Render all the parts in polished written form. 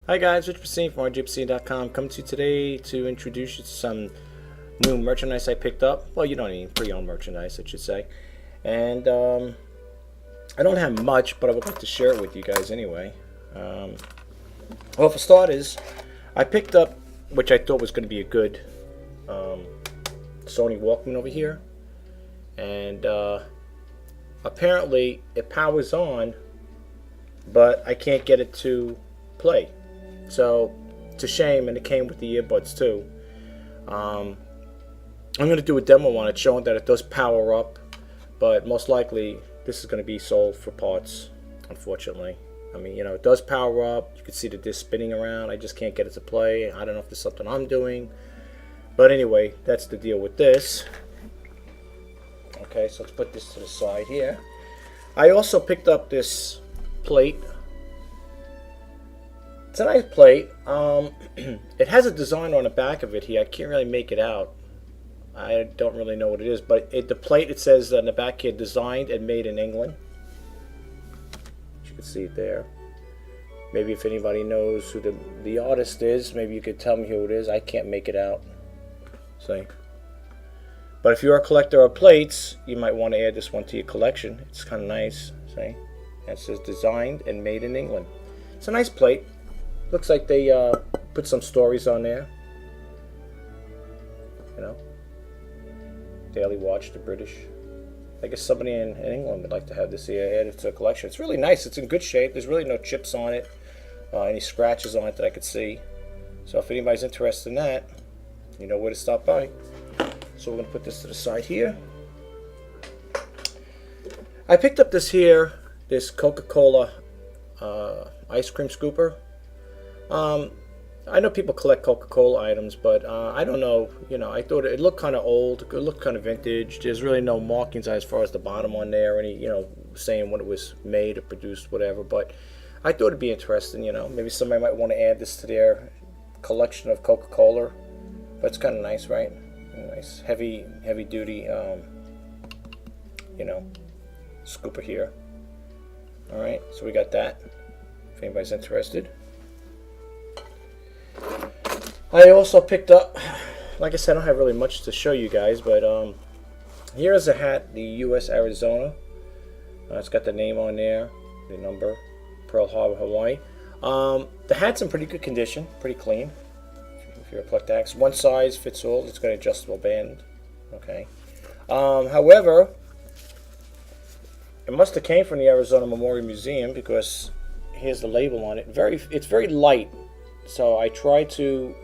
Hi guys, Rich Pacine from RJPacine.com. Coming to you today to introduce you to some new merchandise I picked up. Well, you don't need pre-owned merchandise, I should say. And I don't have much, but I would like to share it with you guys anyway. Well, for starters, I picked up, which I thought was going to be a good Sony Walkman over here. And apparently it powers on, but I can't get it to play. So it's a shame, and it came with the earbuds too. I'm going to do a demo on it showing that it does power up, but most likely this is going to be sold for parts, unfortunately. I mean, you know, it does power up. You can see the disc spinning around. I just can't get it to play. I don't know if there's something I'm doing. But anyway, that's the deal with this. Okay, so let's put this to the side here. I also picked up this plate. It's a nice plate. It has a design on the back of it here. I can't really make it out. I don't really know what it is, but the plate, it says on the back here, designed and made in England. You can see it there. Maybe if anybody knows who the artist is, maybe you could tell me who it is. I can't make it out. See? But if you're a collector of plates, you might want to add this one to your collection. It's kind of nice. See? And it says designed and made in England. It's a nice plate. Looks like they put some stories on there. You know, Daily Watch, the British. I guess somebody in England would like to have this here added to a collection. It's really nice. It's in good shape. There's really no chips on it, any scratches on it that I could see. So if anybody's interested in that, you know where to stop by. So we're going to put this to the side here. I picked up this Coca-Cola ice cream scooper. I know people collect Coca-Cola items, but I don't know. You know, I thought it looked kind of old. It looked kind of vintage. There's really no markings as far as the bottom on there, or any, you know, saying when it was made or produced, whatever. But I thought it'd be interesting. You know, maybe somebody might want to add this to their collection of Coca-Cola. But it's kind of nice, right? Nice, heavy duty, you know, scooper here. All right, so we got that. If anybody's interested. I also picked up, like I said, I don't have really much to show you guys, but here's a hat, the U.S. Arizona. It's got the name on there, the number, Pearl Harbor, Hawaii. The hat's in pretty good condition, pretty clean. If you're a collector, one size fits all. It's got an adjustable band. Okay. However, it must have came from the Arizona Memorial Museum, because here's the label on it. It's very light. So I tried to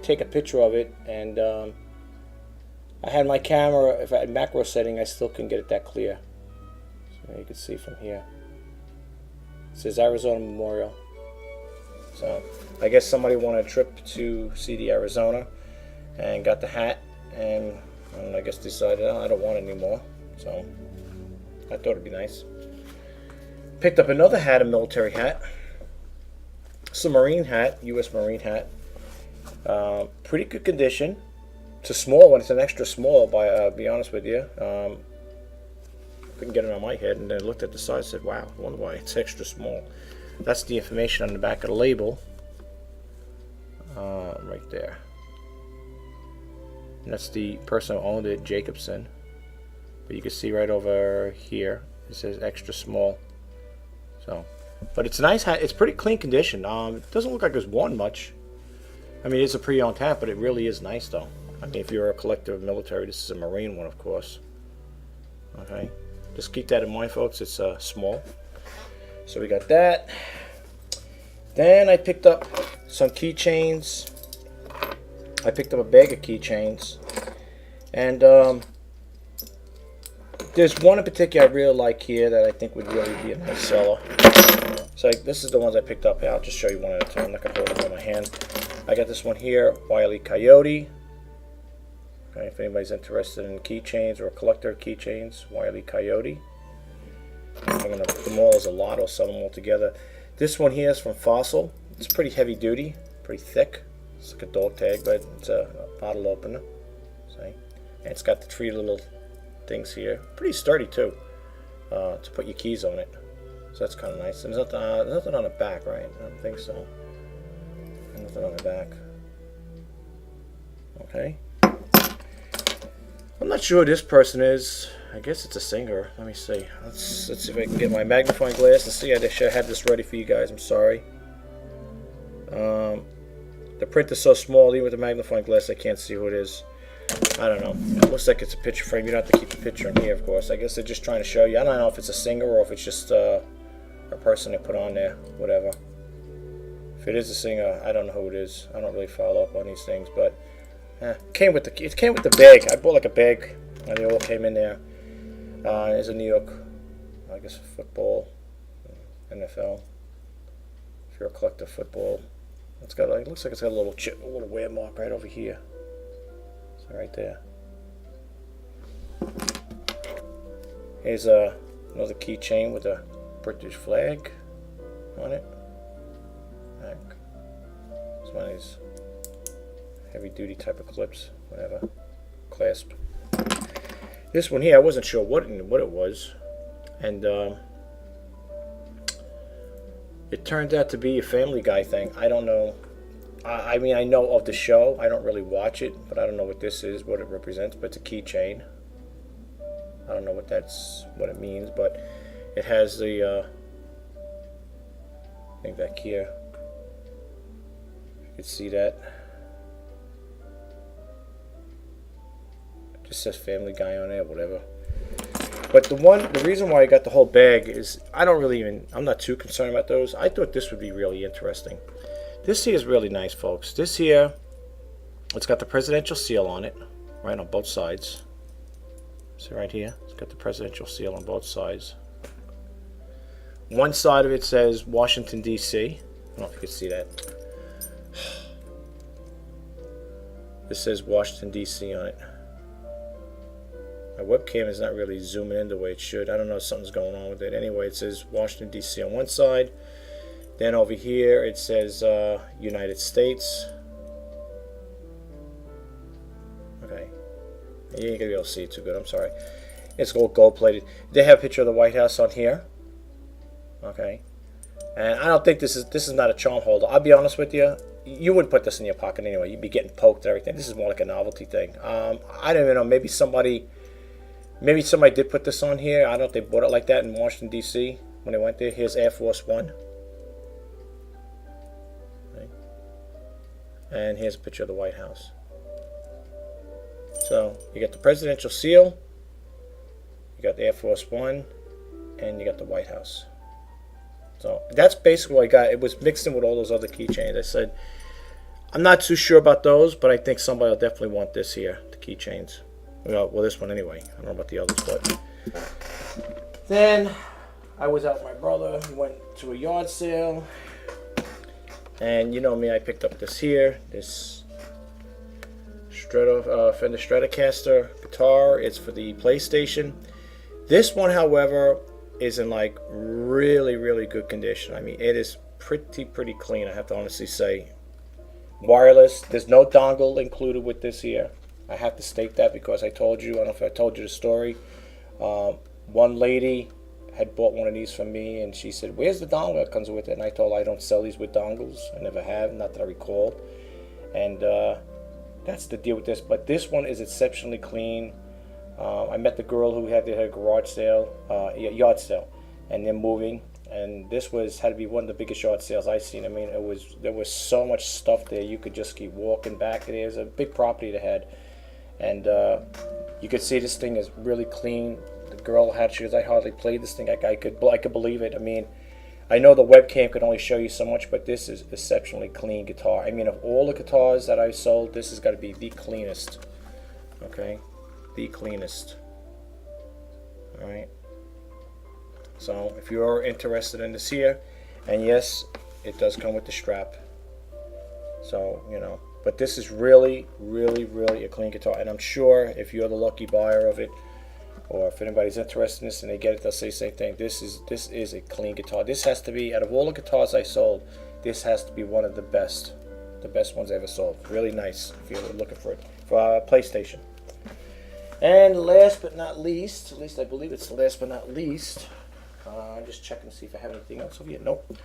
take a picture of it, and I had my camera, if I had macro setting, I still couldn't get it that clear. So you can see from here. It says Arizona Memorial. So I guess somebody wanted a trip to see the Arizona and got the hat, and I guess decided, oh, I don't want it anymore. So I thought it'd be nice. Picked up another hat, a military hat. It's a Marine hat, U.S. Marine hat. Pretty good condition. It's a small one. It's an extra small, be honest with you. Couldn't get it on my head, and then I looked at the size and said, wow, I wonder why it's extra small. That's the information on the back of the label. Right there. And that's the person who owned it, Jacobson. But you can see right over here, it says extra small. So, but it's a nice hat. It's pretty clean condition. It doesn't look like it's worn much. I mean, it's a pre-owned hat, but it really is nice, though. I mean, if you're a collector of military, this is a Marine one, of course. Okay, just keep that in mind, folks. It's small. So we got that. Then I picked up some keychains. I picked up a bag of keychains, and there's one in particular I really like here that I think would really be a nice seller. So this is the ones I picked up. I'll just show you one at a time. I'm not going to hold them in my hand. I got this one here, Wile E. Coyote. Okay, if anybody's interested in keychains or a collector of keychains, Wile E. Coyote. I'm going to put them all as a lot or sell them all together. This one here is from Fossil. It's pretty heavy duty, pretty thick. It's like a dog tag, but it's a bottle opener. See? And it's got the three little things here. Pretty sturdy too, to put your keys on it. So that's kind of nice. And there's nothing on the back, right? I don't think so. Nothing on the back. Okay. I'm not sure who this person is. I guess it's a singer. Let me see. Let's see if I can get my magnifying glass and see. I should have this ready for you guys. I'm sorry. The print is so small, even with the magnifying glass, I can't see who it is. I don't know. It looks like it's a picture frame. You don't have to keep the picture in here, of course. I guess they're just trying to show you. I don't know if it's a singer or if it's just a person they put on there. Whatever. If it is a singer, I don't know who it is. I don't really follow up on these things, but it came with the bag. I bought like a bag, and they all came in there. There's a New York, I guess, football, NFL. If you're a collector of football, it's got like, looks like it's got a little wear mark right over here. So right there. Here's another keychain with a British flag on it. Back. It's one of these heavy-duty type of clips, whatever, clasp. This one here, I wasn't sure what it was, and it turned out to be a Family Guy thing. I don't know. I mean, I know of the show. I don't really watch it, but I don't know what this is, what it represents. But it's a keychain. I don't know what it means, but it has the thing back here. You can see that. It just says Family Guy on there, whatever. But the reason why I got the whole bag is I'm not too concerned about those. I thought this would be really interesting. This here is really nice, folks. This here, it's got the presidential seal on it, right on both sides. See right here? It's got the presidential seal on both sides. One side of it says Washington, D.C. I don't know if you can see that. This says Washington, D.C. on it. My webcam is not really zooming in the way it should. I don't know if something's going on with it. Anyway, it says Washington, D.C. on one side. Then over here it says United States. Okay. You ain't going to be able to see it too good. I'm sorry. It's gold plated. They have a picture of the White House on here. Okay. And I don't think this is not a charm holder. I'll be honest with you. You wouldn't put this in your pocket anyway. You'd be getting poked and everything. This is more like a novelty thing. I don't even know. Maybe somebody did put this on here. I don't know if they bought it like that in Washington, D.C. when they went there. Here's Air Force One. Okay. And here's a picture of the White House. So you got the presidential seal, you got the Air Force One, and you got the White House. So that's basically what I got. It was mixed in with all those other keychains. I said, I'm not too sure about those, but I think somebody will definitely want this here, the keychains. Well, this one anyway. I don't know about the others, but then I was out with my brother. We went to a yard sale, and you know me, I picked up this here, this Fender Stratocaster guitar. It's for the PlayStation. This one, however, is in like really, really good condition. I mean, it is pretty clean, I have to honestly say. Wireless. There's no dongle included with this here. I have to state that because I told you, I don't know if I told you the story. One lady had bought one of these from me, and she said, where's the dongle that comes with it? And I told her I don't sell these with dongles. I never have, not that I recall. And that's the deal with this. But this one is exceptionally clean. I met the girl who had her garage sale, yard sale, and they're moving. And this had to be one of the biggest yard sales I've seen. I mean, there was so much stuff there. You could just keep walking back. There's a big property they had, and you could see this thing is really clean. The girl she goes, I hardly played this thing. I could believe it. I mean, I know the webcam can only show you so much, but this is exceptionally clean guitar. I mean, of all the guitars that I've sold, this has got to be the cleanest. Okay, the cleanest. All right. So if you're interested in this here, and yes, it does come with the strap. So, you know, but this is really a clean guitar, and I'm sure if you're the lucky buyer of it, or if anybody's interested in this and they get it, they'll say the same thing. This is a clean guitar. This has to be, out of all the guitars I sold, this has to be one of the best ones I ever sold. Really nice if you're looking for it for PlayStation. And last but not least, at least I believe it's the last but not least. I'm just checking to see if I have anything else over here. Nope.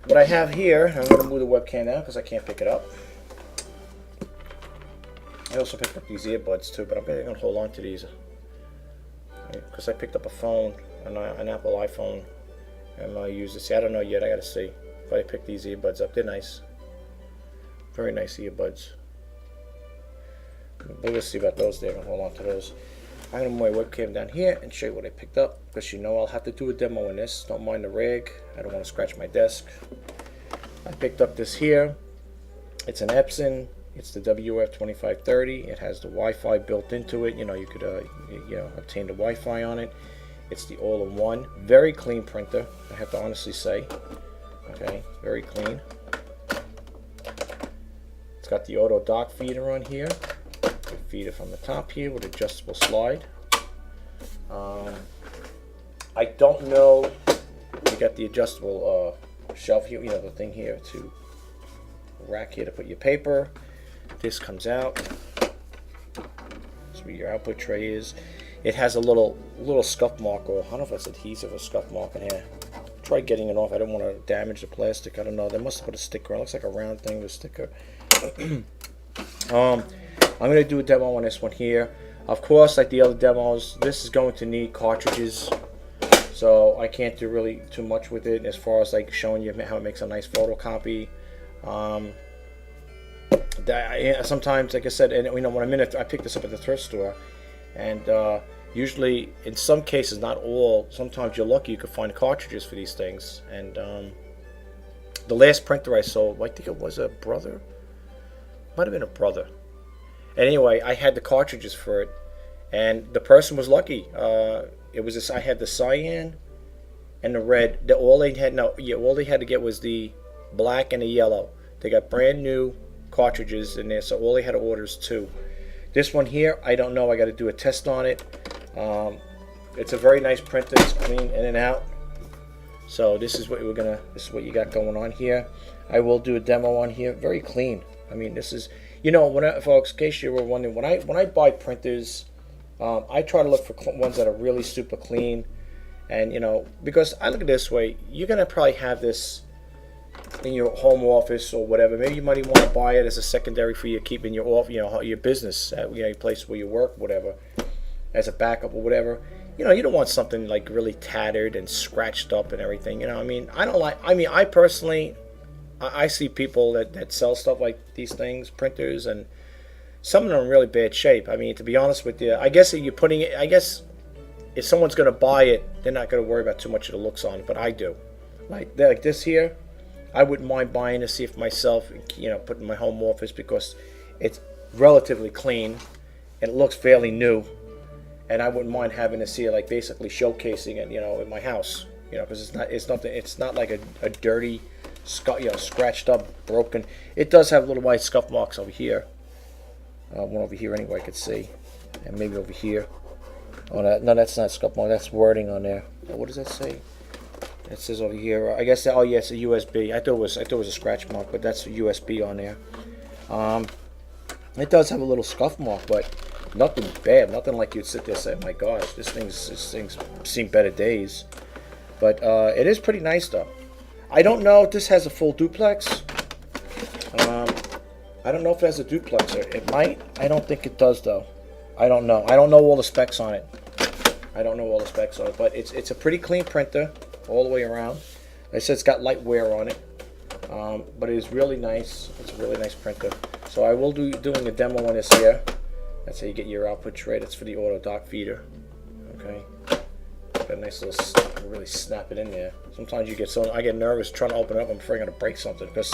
what I have here, I'm going to move the webcam down because I can't pick it up. I also picked up these earbuds too, but I'm going to hold on to these because I picked up a phone, an Apple iPhone, and I'll use this. I don't know yet. I got to see if I pick these earbuds up. They're nice, very nice earbuds. But we'll see about those. There, I'll hold on to those. I'm going to move my webcam down here and show you what I picked up, because you know I'll have to do a demo in this. Don't mind the rig. I don't want to scratch my desk. I picked up this here. It's an Epson. It's the WF2530. It has the Wi-Fi built into it. You know, you could obtain the Wi-Fi on it. It's the all-in-one. Very clean printer, I have to honestly say. Okay, very clean. It's got the auto dock feeder on here. Feed it from the top here with adjustable slide. I don't know. You got the adjustable shelf here, you know, the thing here to rack here to put your paper. This comes out. That's where your output tray is. It has a little scuff mark, or I don't know if that's adhesive or scuff mark in here. Try getting it off. I don't want to damage the plastic. I don't know. They must have put a sticker on. It looks like a round thing with a sticker. I'm going to do a demo on this one here. Of course, like the other demos, this is going to need cartridges, so I can't do really too much with it as far as like showing you how it makes a nice photocopy. Sometimes, like I said, and you know, when I picked this up at the thrift store, and usually, in some cases, not all, sometimes you're lucky you could find cartridges for these things. And the last printer I sold, I think it was a brother, might have been a brother. Anyway, I had the cartridges for it, and the person was lucky. It was this. I had the cyan and the red. All they had to get was the black and the yellow. They got brand new cartridges in there, so all they had to order is 2. This one here, I don't know. I got to do a test on it. It's a very nice printer. It's clean in and out. So this is what This is what you got going on here. I will do a demo on here. Very clean. I mean, this is. You know, folks, in case you were wondering, when I buy printers, I try to look for ones that are really super clean, and you know, because I look at it this way, you're gonna probably have this in your home office or whatever. Maybe you might even want to buy it as a secondary for you to keep in your your business, your place where you work, whatever, as a backup or whatever. You know, you don't want something like really tattered and scratched up and everything. You know, I mean, I personally. I see people that sell stuff like these things, printers, and some of them are in really bad shape. I mean, to be honest with you, I guess if if someone's going to buy it, they're not going to worry about too much of the looks on it, but I do. Like this here, I wouldn't mind buying to see it for myself, you know, put in my home office, because it's relatively clean and it looks fairly new, and I wouldn't mind having to see it, like basically showcasing it, you know, in my house, you know, because it's not like a dirty, scratched up, broken. It does have little white scuff marks over here. One over here anyway, I could see, and maybe over here. Oh, no, that's not scuff mark. That's wording on there. What does that say? It says over here. I guess. Oh yeah, it's a USB. I thought it was a scratch mark, but that's a USB on there. It does have a little scuff mark, but nothing bad. Nothing like you'd sit there and say, "My gosh, this thing's seen better days." But it is pretty nice though. I don't know if this has a full duplex. I don't know if it has a duplexer. It might. I don't think it does though. I don't know. I don't know all the specs on it. But it's a pretty clean printer all the way around. Like I said, it's got light wear on it, but it is really nice. It's a really nice printer. So I will doing a demo on this here. That's how you get your output tray. That's for the auto dock feeder. Okay. Got a nice little, really snap it in there. Sometimes I get nervous trying to open it up. I'm afraid I'm going to break something, because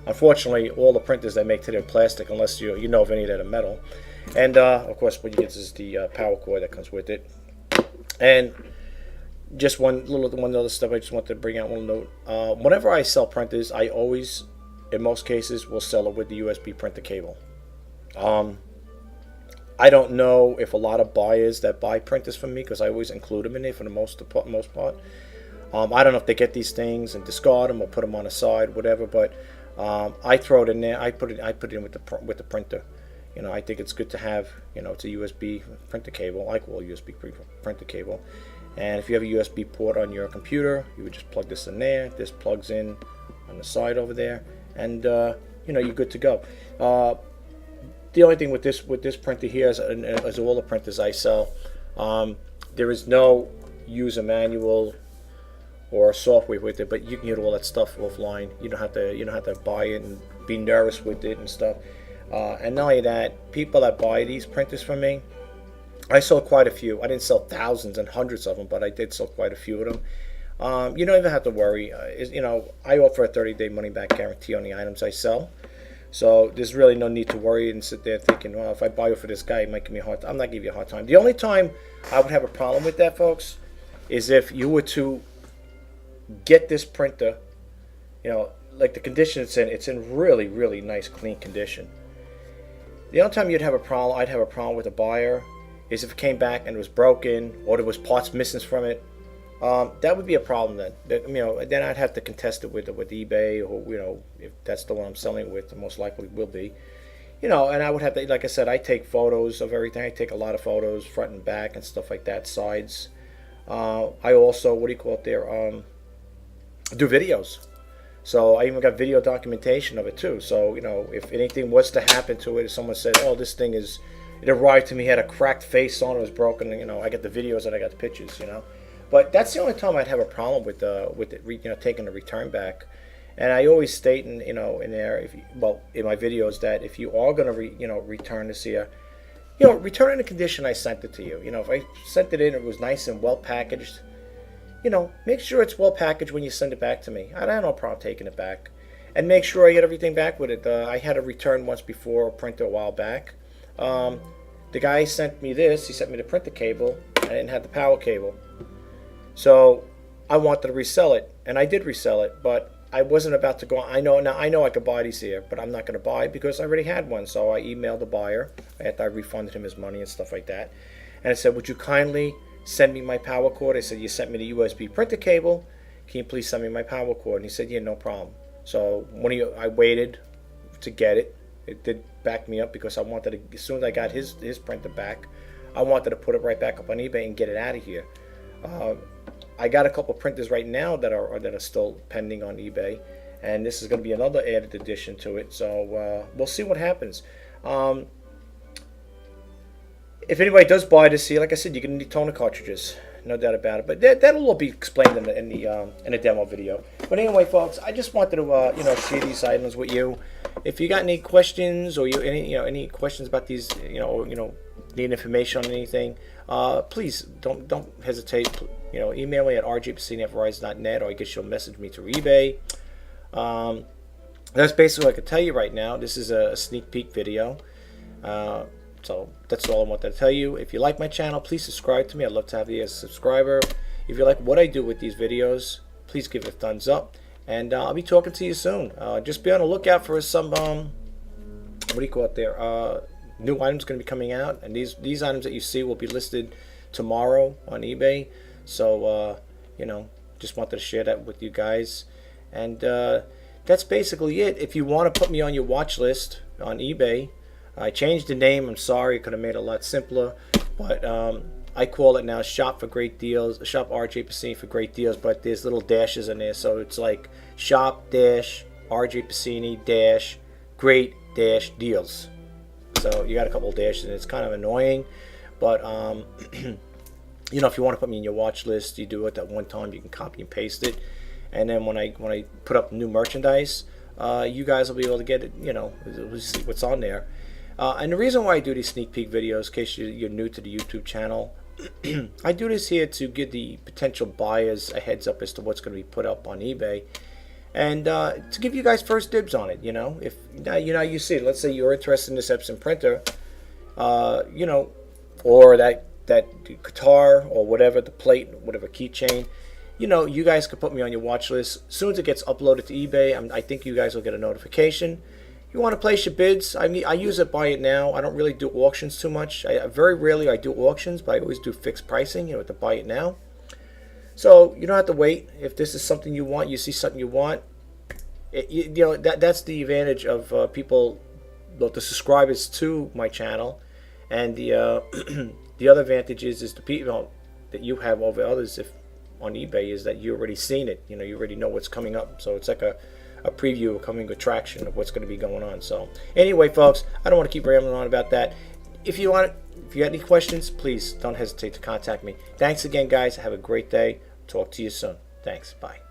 unfortunately all the printers they make today are plastic, unless you know of any that are metal. And of course what you get is the power cord that comes with it. And just one other stuff I just wanted to bring out, one note. Whenever I sell printers, I always, in most cases, will sell it with the USB printer cable. I don't know if a lot of buyers that buy printers from me, because I always include them in there for the most part. I don't know if they get these things and discard them or put them on the side, whatever. But I throw it in there. I put it in with the printer. You know, I think it's good to have. You know, it's a USB printer cable. I call it USB printer cable. And if you have a USB port on your computer, you would just plug this in there. This plugs in on the side over there, and you know, you're good to go. The only thing with this printer here, as all the printers I sell, there is no user manual or software with it, but you can get all that stuff offline. You don't have to buy it and be nervous with it and stuff. And not only that, people that buy these printers from me, I sold quite a few. I didn't sell thousands and hundreds of them, but I did sell quite a few of them. You don't even have to worry. You know, I offer a 30-day money-back guarantee on the items I sell. So there's really no need to worry and sit there thinking, well, if I buy it for this guy, it might give me a hard time. I'm not giving you a hard time. The only time I would have a problem with that, folks, is if you were to get this printer, you know, like the condition it's in really, really nice, clean condition. The only time I'd have a problem with a buyer is if it came back and it was broken or there was parts missing from it. That would be a problem then. You know, then I'd have to contest it with eBay, or you know, if that's the one I'm selling with, most likely will be. You know, and I would have to, like I said, I take photos of everything. I take a lot of photos, front and back and stuff like that, sides. I also, what do you call it there? Do videos. So I even got video documentation of it too. So, you know, if anything was to happen to it, if someone said, oh, this thing is, it arrived to me, had a cracked face on it, was broken, you know, I got the videos and I got the pictures, you know. But that's the only time I'd have a problem with it, you know, taking the return back. And I always state in, you know, in there, in my videos, that if you are going to, you know, return this here, you know, return in the condition I sent it to you. You know, if I sent it in, it was nice and well packaged. You know, make sure it's well packaged when you send it back to me. I don't have no problem taking it back. And make sure I get everything back with it. I had a return once before, a printer a while back. The guy sent me this. He sent me the printer cable. I didn't have the power cable. So I wanted to resell it. And I did resell it. But I wasn't about to go. I know I could buy these here. But I'm not going to buy it because I already had one. So I emailed the buyer after I refunded him his money and stuff like that. And I said, would you kindly send me my power cord? I said, you sent me the USB printer cable. Can you please send me my power cord? And he said, yeah, no problem. So I waited to get it. It did back me up because I wanted to, as soon as I got his printer back, I wanted to put it right back up on eBay and get it out of here. I got a couple printers right now that are still pending on eBay, and this is going to be another added addition to it. So we'll see what happens. If anybody does buy this here, like I said, you're going to need toner cartridges, no doubt about it. But that'll all be explained in the demo video. But anyway, folks, I just wanted to you know, share these items with you. If you got any questions or any questions about these, need information on anything, please don't hesitate. You know, email me at rjpacini@verizon.net, or I guess you'll message me through eBay. That's basically what I can tell you right now. This is a sneak peek video. So that's all I wanted to tell you. If you like my channel, please subscribe to me. I'd love to have you as a subscriber. If you like what I do with these videos, please give it a thumbs up. And I'll be talking to you soon. Just be on the lookout for some, what do you call it there? New items going to be coming out. And these items that you see will be listed tomorrow on eBay. So, just wanted to share that with you guys. And that's basically it. If you want to put me on your watch list on eBay, I changed the name. I'm sorry, I could have made it a lot simpler, but I call it now Shop for Great Deals, Shop RJ Pacini for Great Deals, but there's little dashes in there, so it's like Shop Dash RJ Pacini Dash Great Dash Deals. So you got a couple of dashes, and it's kind of annoying, but if you want to put me in your watch list, you do it at one time. You can copy and paste it, and then when I put up new merchandise, you guys will be able to get it. We'll see what's on there. And the reason why I do these sneak peek videos, in case you're new to the YouTube channel, I do this here to give the potential buyers a heads up as to what's going to be put up on eBay, and to give you guys first dibs on it. If you see it, let's say you're interested in this Epson printer, or that guitar or whatever, the plate, whatever keychain, you guys can put me on your watch list. As soon as it gets uploaded to eBay, I think you guys will get a notification. You want to place your bids? I use it, buy it now. I don't really do auctions too much. Very rarely I do auctions, but I always do fixed pricing. To buy it now. So you don't have to wait. If this is something you want, you see something you want. That's the advantage of people, the subscribers to my channel, and the the other advantage is the people that you have over others if on eBay is that you already seen it. You already know what's coming up. So it's like a a preview, a coming attraction of what's going to be going on. So anyway, folks, I don't want to keep rambling on about that. If you got any questions, please don't hesitate to contact me. Thanks again, guys. Have a great day. Talk to you soon. Thanks. Bye.